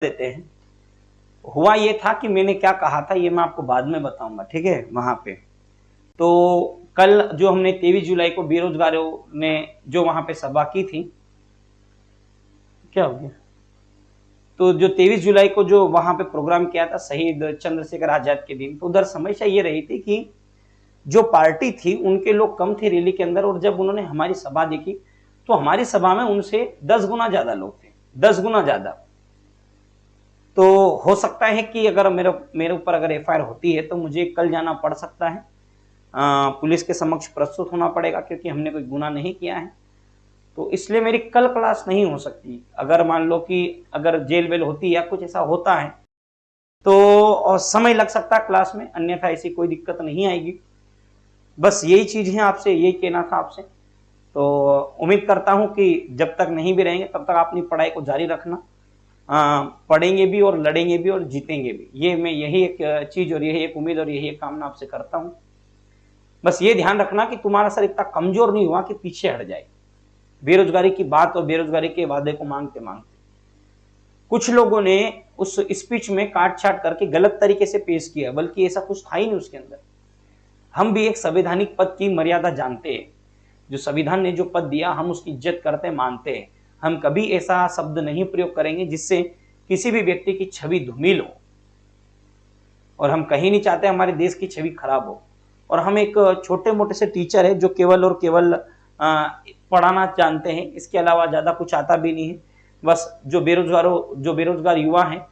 देते हैं। हुआ ये था कि मैंने क्या कहा था ये मैं आपको बाद में बताऊंगा, ठीक है। वहां पे तो कल जो हमने 23 जुलाई को बेरोजगारों ने जो वहां पे सभा की थी, क्या हो गया, तो जो 23 जुलाई को जो वहां पे प्रोग्राम किया था शहीद चंद्रशेखर आजाद के दिन, तो उधर समस्या ये रही थी कि जो पार्टी थी उनके लोग कम थे रैली के अंदर, और जब उन्होंने हमारी सभा देखी तो हमारी सभा में उनसे 10 गुना ज्यादा लोग थे, 10 गुना ज्यादा। तो हो सकता है कि अगर मेरे ऊपर अगर एफआईआर होती है तो मुझे कल जाना पड़ सकता है, पुलिस के समक्ष प्रस्तुत होना पड़ेगा, क्योंकि हमने कोई गुनाह नहीं किया है। तो इसलिए मेरी कल क्लास नहीं हो सकती। अगर मान लो कि अगर जेल वेल होती या कुछ ऐसा होता है तो समय लग सकता है क्लास में, अन्यथा ऐसी कोई दिक्कत नहीं आएगी। बस यही चीज है, आपसे यही कहना था आपसे। तो उम्मीद करता हूं कि जब तक नहीं भी रहेंगे तब तक अपनी पढ़ाई को जारी रखना, पढ़ेंगे भी और लड़ेंगे भी और जीतेंगे भी। ये मैं यही एक चीज और यही एक उम्मीद और यही एक कामना आपसे करता हूं। बस ये ध्यान रखना कि तुम्हारा सर इतना कमजोर नहीं हुआ कि पीछे हट जाए बेरोजगारी की बात और बेरोजगारी के वादे को मांगते मांगते। कुछ लोगों ने उस स्पीच में काट छाट करके गलत तरीके से पेश किया, बल्कि ऐसा कुछ था ही नहीं उसके अंदर। हम भी एक संवैधानिक पद की मर्यादा जानते हैं। जो संविधान ने जो पद दिया हम उसकी इज्जत करते मानते हैं। हम कभी ऐसा शब्द नहीं प्रयोग करेंगे जिससे किसी भी व्यक्ति की छवि धूमिल हो, और हम कहीं नहीं चाहते हमारे देश की छवि खराब हो। और हम एक छोटे मोटे से टीचर है जो केवल और केवल पढ़ाना जानते हैं, इसके अलावा ज्यादा कुछ आता भी नहीं है। बस जो बेरोजगार युवा हैं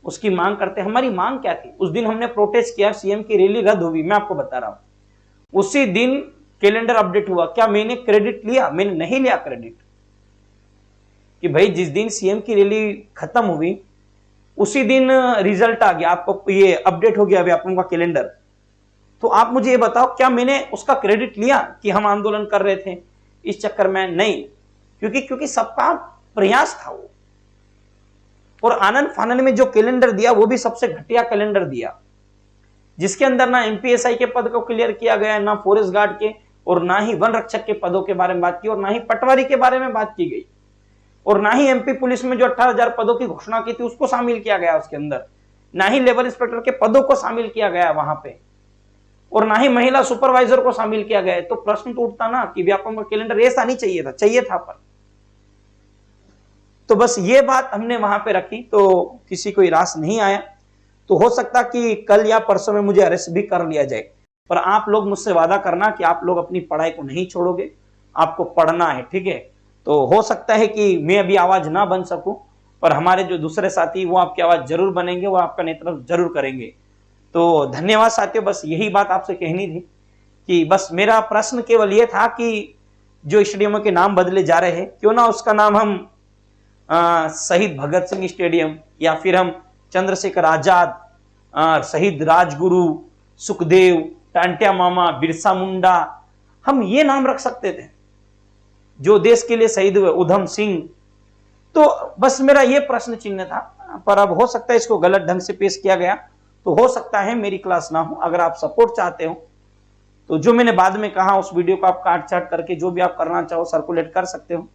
उसकी मांग करते हैं। हमारी मांग क्या थी उस दिन हमने प्रोटेस्ट किया, सीएम की रैली रद्द हुई, मैं आपको बता रहा हूं। उसी दिन कैलेंडर अपडेट हुआ। क्या मैंने क्रेडिट लिया? मैंने नहीं लिया क्रेडिट, कि भाई जिस दिन सीएम की रैली खत्म हुई उसी दिन रिजल्ट आ गया, आपको ये अपडेट हो गया व्यापकों का कैलेंडर। तो आप मुझे ये बताओ क्या मैंने उसका क्रेडिट लिया कि हम आंदोलन कर रहे थे इस चक्कर में? नहीं, क्योंकि सबका प्रयास था वो। और आनंद फानन में जो कैलेंडर दिया वो भी सबसे घटिया कैलेंडर दिया, जिसके अंदर ना एमपीएसआई के पद को क्लियर किया गया, ना फॉरेस्ट गार्ड के, और ना ही वन रक्षक के पदों के बारे में बात की, और ना ही पटवारी के बारे में बात की गई, और ना ही एमपी पुलिस में जो 18,000 पदों की घोषणा की थी उसको शामिल किया गया उसके अंदर, ना ही लेबर इंस्पेक्टर के पदों को शामिल किया गया वहां पे, और ना ही महिला सुपरवाइजर को शामिल किया गया। तो प्रश्न तो उठता ना कि व्यापक का कैलेंडर ऐसा नहीं चाहिए था पर। तो बस ये बात हमने वहां पे रखी, तो किसी को रास नहीं आया। तो हो सकता कि कल या परसों में मुझे अरेस्ट भी कर लिया जाए, पर आप लोग मुझसे वादा करना कि आप लोग अपनी पढ़ाई को नहीं छोड़ोगे, आपको पढ़ना है, ठीक है। तो हो सकता है कि मैं अभी आवाज ना बन सकूं, पर हमारे जो दूसरे साथी वो आपकी आवाज जरूर बनेंगे, वो आपका नेतृत्व जरूर करेंगे। तो धन्यवाद साथियों, बस यही बात आपसे कहनी थी कि बस मेरा प्रश्न केवल ये था कि जो स्टेडियमों के नाम बदले जा रहे हैं, क्यों ना उसका नाम हम शहीद भगत सिंह स्टेडियम, या फिर हम चंद्रशेखर आजाद, शहीद राजगुरु, सुखदेव, टांटिया मामा, बिरसा मुंडा, हम ये नाम रख सकते थे जो देश के लिए शहीद हुए, उधम सिंह। तो बस मेरा ये प्रश्न चिन्ह था, पर अब हो सकता है इसको गलत ढंग से पेश किया गया, तो हो सकता है मेरी क्लास ना हो। अगर आप सपोर्ट चाहते हो तो जो मैंने बाद में कहा उस वीडियो को आप काट छाट करके जो भी आप करना चाहो सर्कुलेट कर सकते हो,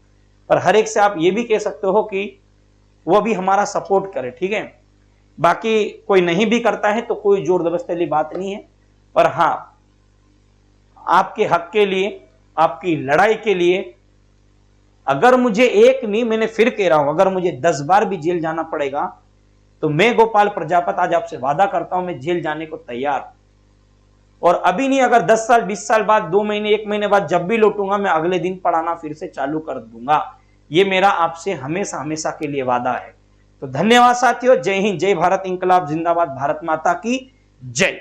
पर हर एक से आप ये भी कह सकते हो कि वो भी हमारा सपोर्ट करे, ठीक है। बाकी कोई नहीं भी करता है तो कोई जोर जबरदस्ती वाली बात नहीं है, पर हाँ आपके हक के लिए, आपकी लड़ाई के लिए, अगर मुझे एक नहीं, मैंने फिर कह रहा हूं, अगर मुझे 10 बार भी जेल जाना पड़ेगा तो मैं गोपाल प्रजापति आज आपसे वादा करता हूं मैं जेल जाने को तैयार। और अभी नहीं, अगर 10 साल 20 साल बाद, 2 महीने 1 महीने बाद जब भी लौटूंगा मैं अगले दिन पढ़ाना फिर से चालू कर दूंगा। ये मेरा आपसे हमेशा हमेशा के लिए वादा है। तो धन्यवाद साथियों, जय हिंद, जय भारत, इंकलाब जिंदाबाद, भारत माता की जय।